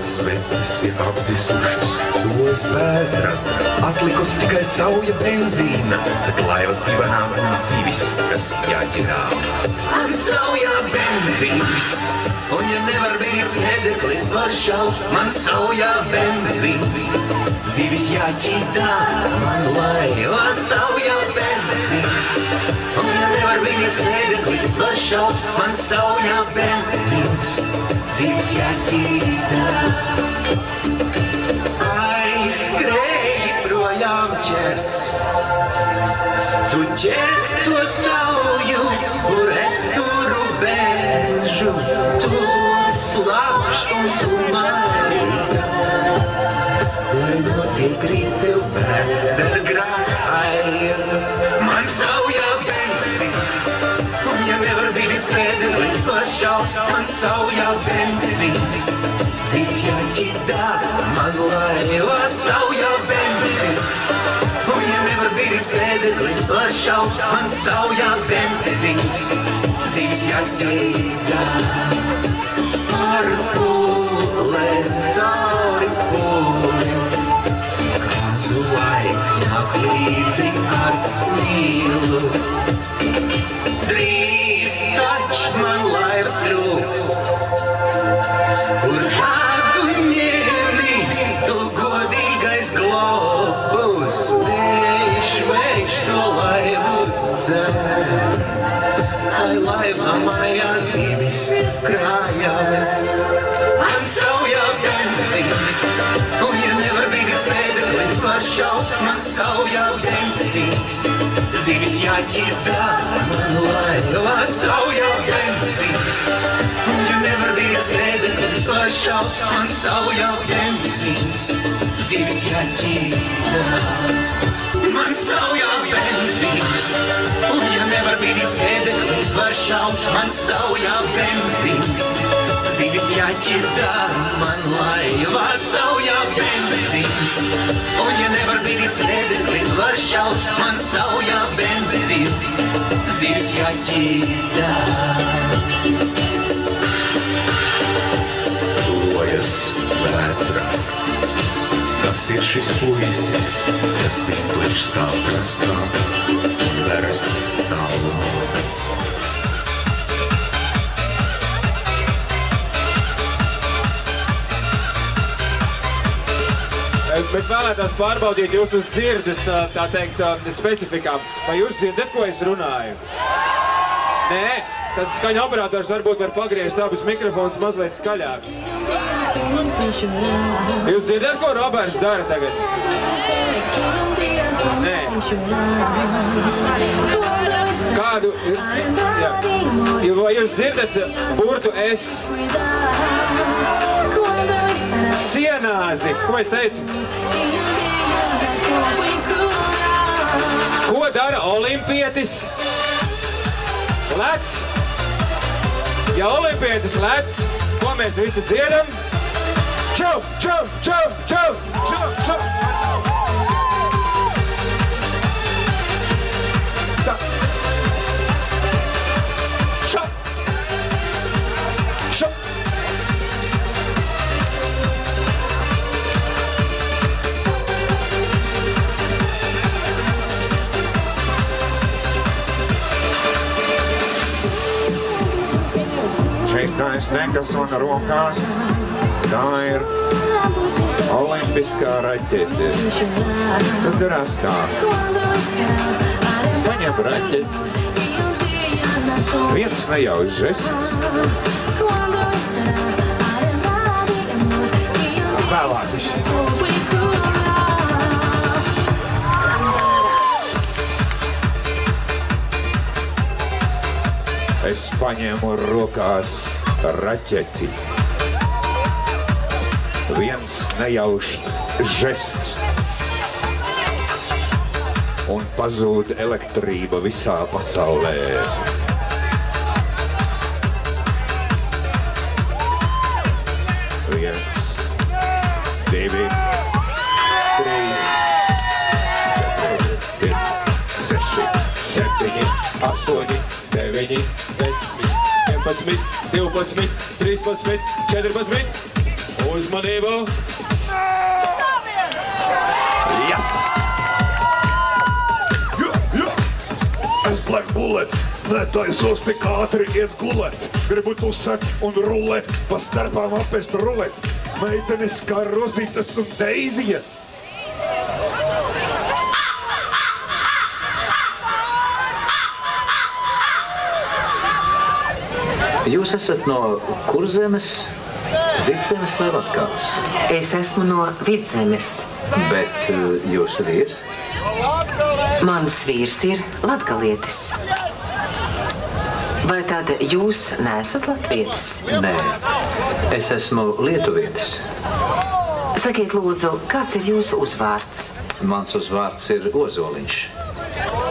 Sveces ir apdzisušas, tuvojas vētra, atlikusi tikai sauja benzīna, bet laivas divanā un zivis, kas jāģirā. Man saujā benzīns, un ja nevar bīt sēdekli, var šaut, man saujā benzīns. Zivis jāģirā, man laiva saujā benzīns, un ja nevar bīt sēdekli, var šaut, man saujā benzīns. Zivis jāģirā. Aizskrēji projām ķerts, tu ķer to sauju, kur es turu bēžu, tu slapš un tu mairās, lai notiek rīt tev bēder grājas. Man saujā benzīns, un ja nevar bīt sēdekli, pašaut, man saujā benzīns. Zivis jāģirā, man laiva saujā benzīns, un ja nevar bīt sēdekli, pašaut, man saujā benzīns. Zivis jāģirā, ar pūlēm cauri pūlim, kāzu laiks nāk līdzi ar mīlu. Drīz tač man laivas trūks, kur hādu ņēmi, tu godīgais globus, vējš to laivu dzer. Ai laivā mājās zivis krājās, man saujā benzīns, un ja nevar bīt sēdekli, pašaut, man saujā benzīns. Zivis jāģirā, man laiva saujā benzīns, un ja nevar bīt sēdekli, pašaut, man saujā benzīns. Zivis jāģirā, man saujā benzīns, un ja nevar bīt sēdekli, pašaut, man saujā benzīns. Zivis jāģirā, man laiva saujā benzīns, un ja nevar bīt sēdekli, pašaut, man saujā benzīns. Zivis jāģirā. Tuvojas vētra, kas ir šis puisis, kas vientuļš stāv krastā un veras tālumā. Mēs vēlētās pārbaudīt jūsu dzirdes, tā teikt, specifikām. Vai jūs dzirdat, ko es runāju? Nē? Tad skaņa operators varbūt var pagriezt abus mikrofonus mazliet skaļāk. Jūs dzirdat, ko Roberts dara tagad? Nē. Kādu? Jā. Vai jūs dzirdat burtu S? Sienāzis, ko es teicu? Ko dara olimpietis? Lec. Ja olimpietis lec, ko mēs visi dziedam? Čau, čau, čau, čau, čau, čau. Čau. Čau. Čau. Šitais nekas man rokās, tā ir olimpiskā raķete. Tas darās tā. Es paņemu raķeti. Viens nejauš žests. Vēlāk viņš. Es paņēmu rokās raķeti. Viens nejaušs žests. Un pazūd elektrība visā pasaulē. Viens, divi, trīs, četri, pieci, seši, septiņi, astoņi, 9, 10, 11, 12, 13, 14, Uzmanību! Yes! Jā! Es Black Bullet netaisos tik ātri iet gulēt. Gribu tusēt un rulēt, pa starpām apest rulēt. Meitenes kā rozītes un deizijas. Jūs esat no Kurzemes, Vidzemes vai Latgales? Es esmu no Vidzemes. Bet jūsu vīrs? Mans vīrs ir latgalietis. Vai tad jūs neesat latvietis? Nē, es esmu lietuvietis. Sakiet, lūdzu, kāds ir jūsu uzvārds? Mans uzvārds ir Ozoliņš.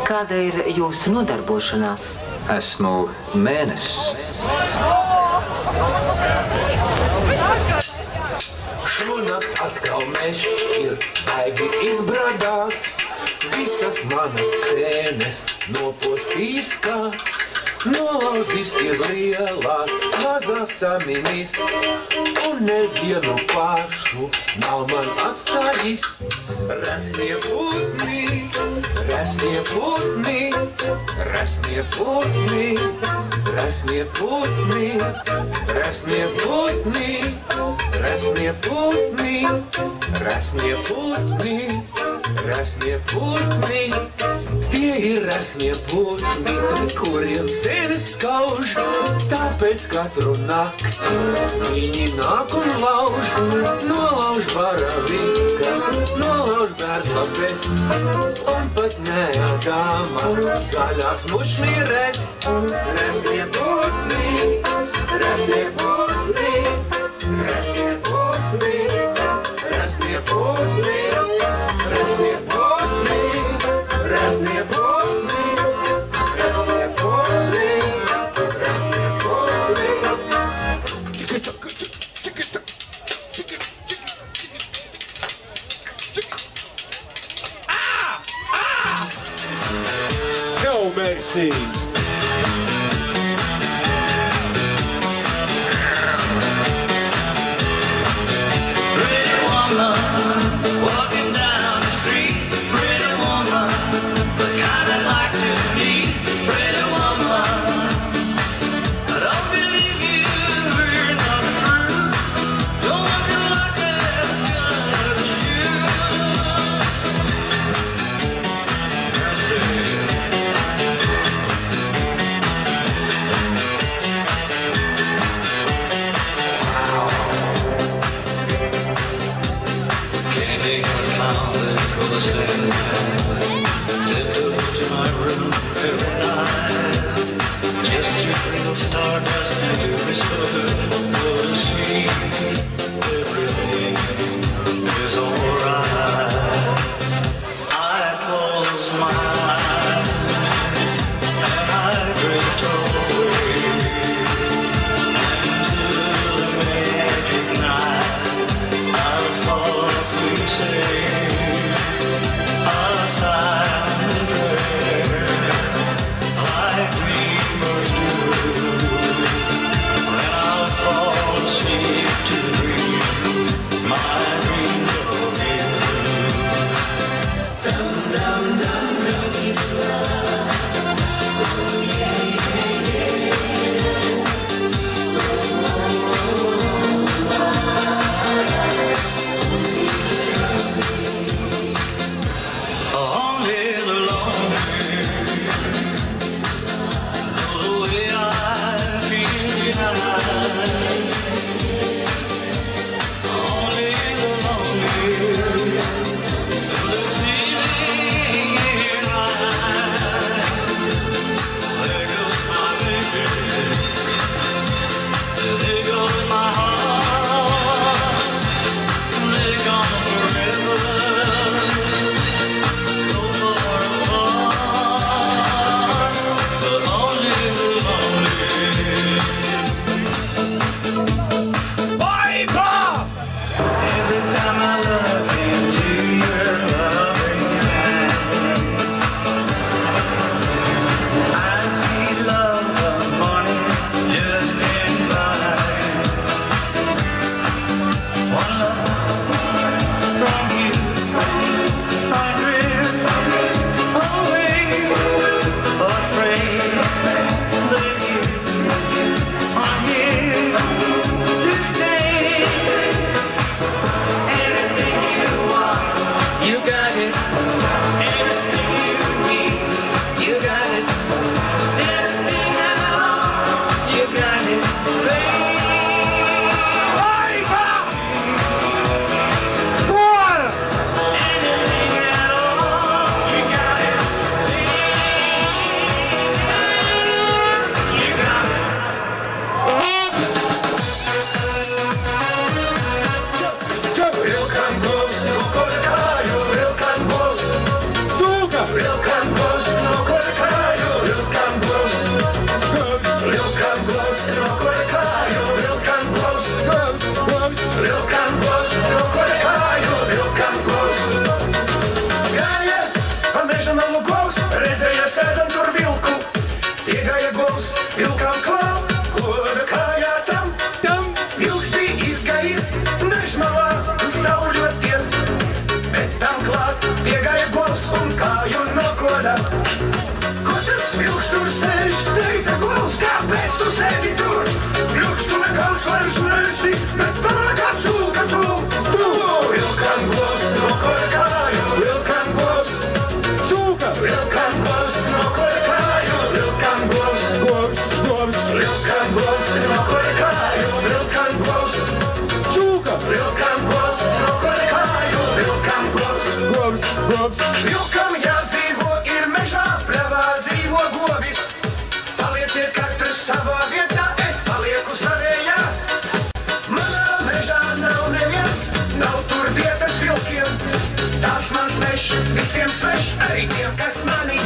Kāda ir jūsu nodarbošanās? Esmu mēnesis. Šonakt atkal mežs ir baigi izbradāts. Visas manas sēnes nopostīs kāds. Nolauzis ir lielās, mazās saminis. Un nevienu pašu nav man atstājis. Resnie putni, resnie putni, resnie putni, resnie putni, resnie putni, resnie putni, resnie putni, resnie putni. Tie ir resnie putni, kuriem senis skauž, tāpēc katru nakti viņi nāk un lauž. Nolauž baravikas, nolauž bērslapes, un pat neēdāmās zaļās mušmīres. Resnie putni, resnie putni, resnie putni, resnie putni, resnie putni, resnie putni, resnie putni, resnie putni. No mercy! Every time I love you. svešs, visiem svešs, arī tiem, kas mani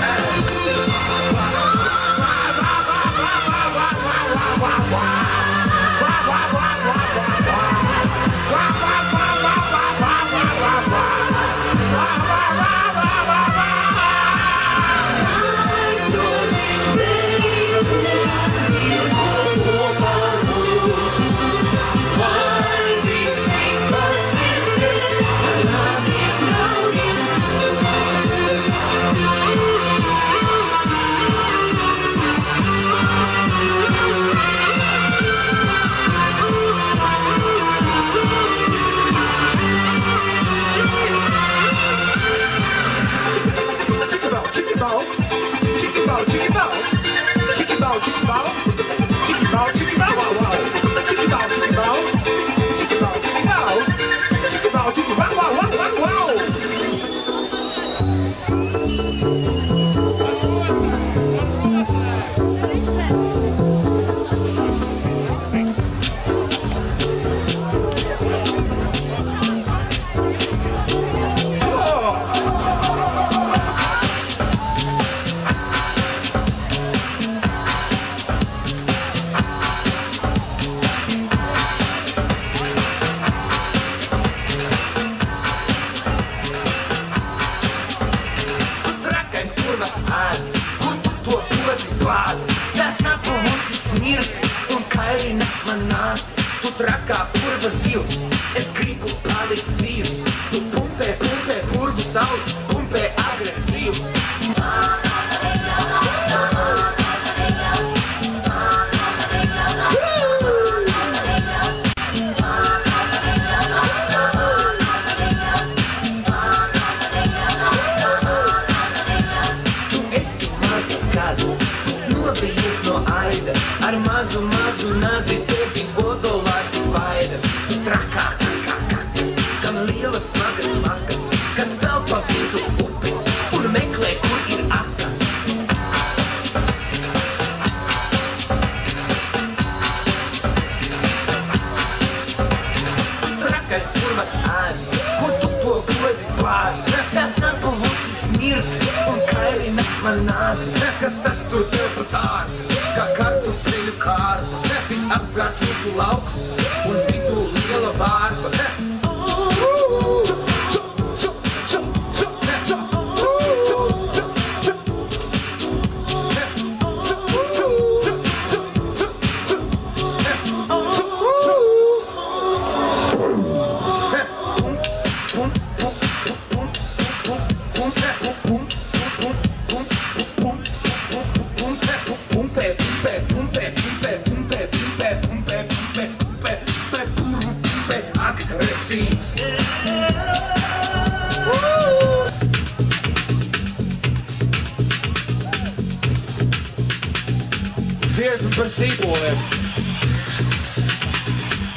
Dziesmu par sīpoliem.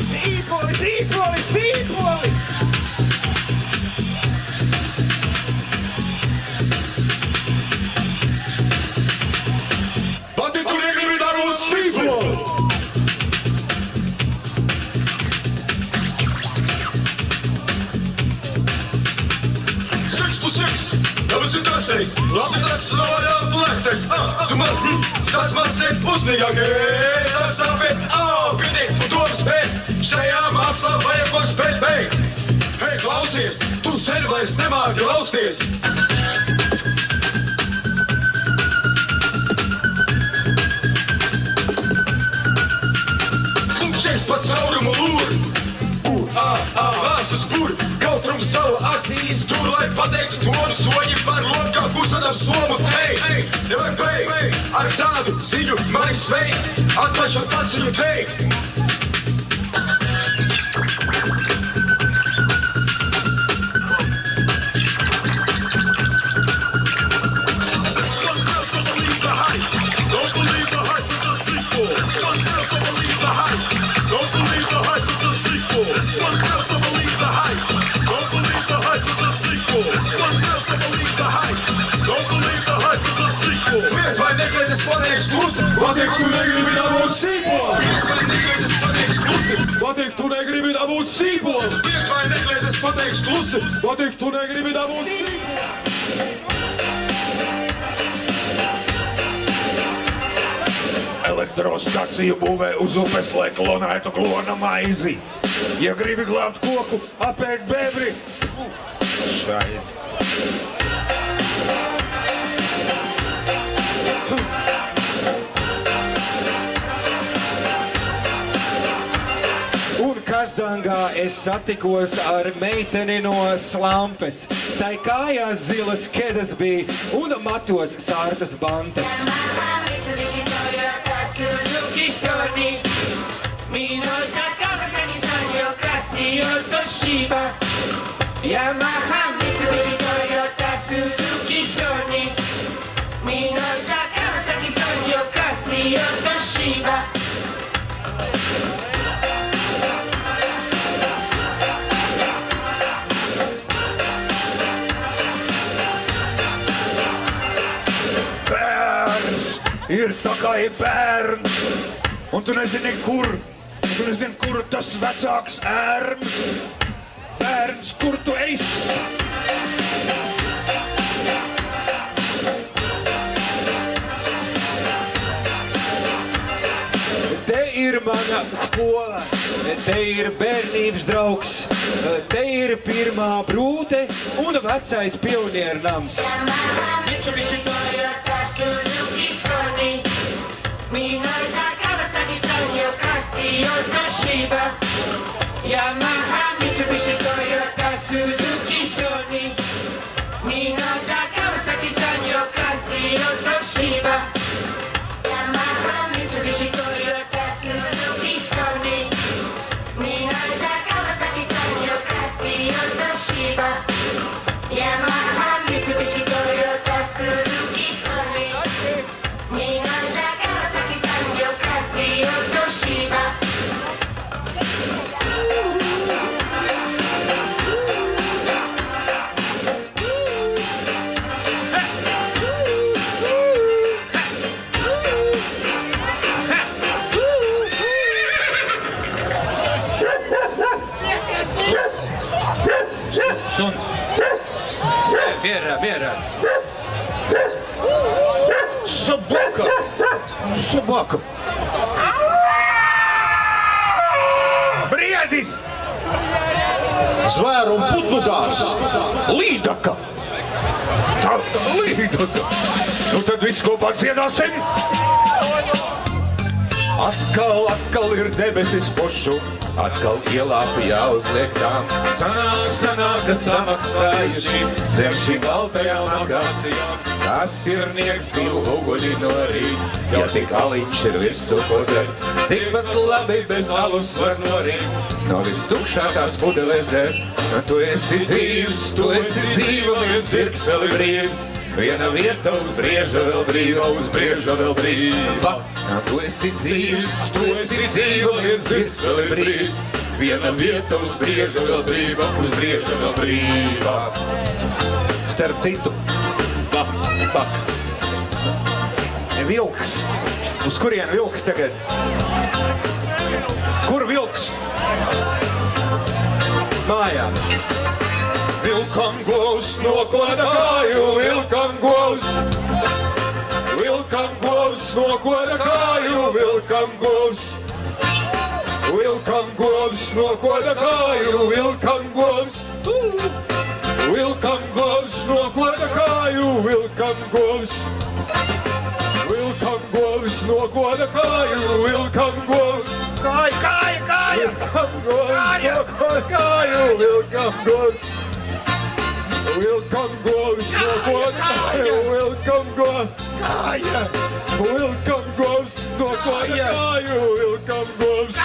Sīpoli, sīpoli, sīpoli! Pati tu negribi dabūt sīpoli! 6 plus 6, tas ir trešais, labi tas novajās un lēstais. Tu man, tas man sēd uzmīgākais, tas sāpēt, pidīt, un domu spēt, šajā mākslā vajag ko spēt beigt. Hei, klausies, tu sen vairs nemāki lausties. Lūkšais pa caurumu lūri, vāsas buri, kautrums savu acīs tur, lai pateiktu tomu soņi par lokā, kursanam somu teikt. Nevajag beigt, ar tādu ziņu mani sveikt, atlašot pats viņu teikt. Pateikt, tu negribi dabūt sīpoli! Pateikt, tu negribi dabūt sīpoli! pateikšu klusi, patīk, tu negribi dabūt sīkumu. Elektrostaciju būvē uz upes, lai klonētu klona maizi. Ja gribi glābt koku, apēk bebri. Šaizi. Un Kazdangā es satikos ar meiteni no Slampes. Tai kājās zilas kedas bija un matos sārtas bantas. Mitsubishi, Toyota, Suzuki, Sony, Minolta, Kawasaki, Sanyo, Casio, Toshiba. Yamaha, Mitsubishi, Toyota, Suzuki, Sony, Minolta, Kawasaki, Sanyo, Casio, Toshiba. Ir tā kā ir bērns, un tu nezini, kur tas vecāks ērms. Bērns, kur tu esi? Te ir mana skola, te ir bērnības draugs, te ir pirmā brūte un vecais pioniernams. Yamaha, Mitsubishi, Toyota, Suzuki, Sony, Minolta, Kawasaki, Sanyo, Casio, Toshiba. Yamaha, Mitsubishi, Toyota, Suzuki, Sony, Minolta, Kawasaki, Sanyo, Casio, Toshiba. Yamaha, Mitsubishi, Toyota, Suzuki, Sony, Minolta, Kawasaki, Sanyo, Casio, Toshiba. Yamaha, Mitsubishi, Toyota, Suzuki, Sony, Minolta, Kawasaki, Sanyo, Casio, Toshiba. Suns. Mierā. Собака. Briedis! Zvēru un putnu dārs! Līdaka! Tā līdaka! Nu tad viss kopā dziedāsim! Atkal ir debesis pošu, atkal ielāpi jāuzliek tām. Sanāk, ka samaksājuši zem šīm baltajām agācijām. Tas irnieks zilu uguļi no rīt, ja tik aliņš ir virsū ko dzert. Tikpat labi bez alus var norīt, no vis tukšākās pudelē dzert. Tu esi dzīva, viens zirgs vēl ir brīvs. Viena vieta uz brieža vēl brīva, Tu esi dzīva, viens zirgs vēl ir brīvs. Viena vieta uz brieža vēl brīva. Starp citu, Vilks. Uz kurien vilks tagad? Kur vilks? Mājā. vilkam govs no koda kāju, vilkam govs. Vilkam govs no koda kāju, vilkam govs. Vilkam govs no koda kāju, vilkam govs. Vilkam govs no koda kāju, vilkam govs. Vilkam govs no koda kāju, vilkam govs. Kāja! Vilkam govs no koda kāju, vilkam govs. Vilkam govs no koda kāju, vilkam govs. Kāja! Vilkam govs no koda kāju, vilkam govs.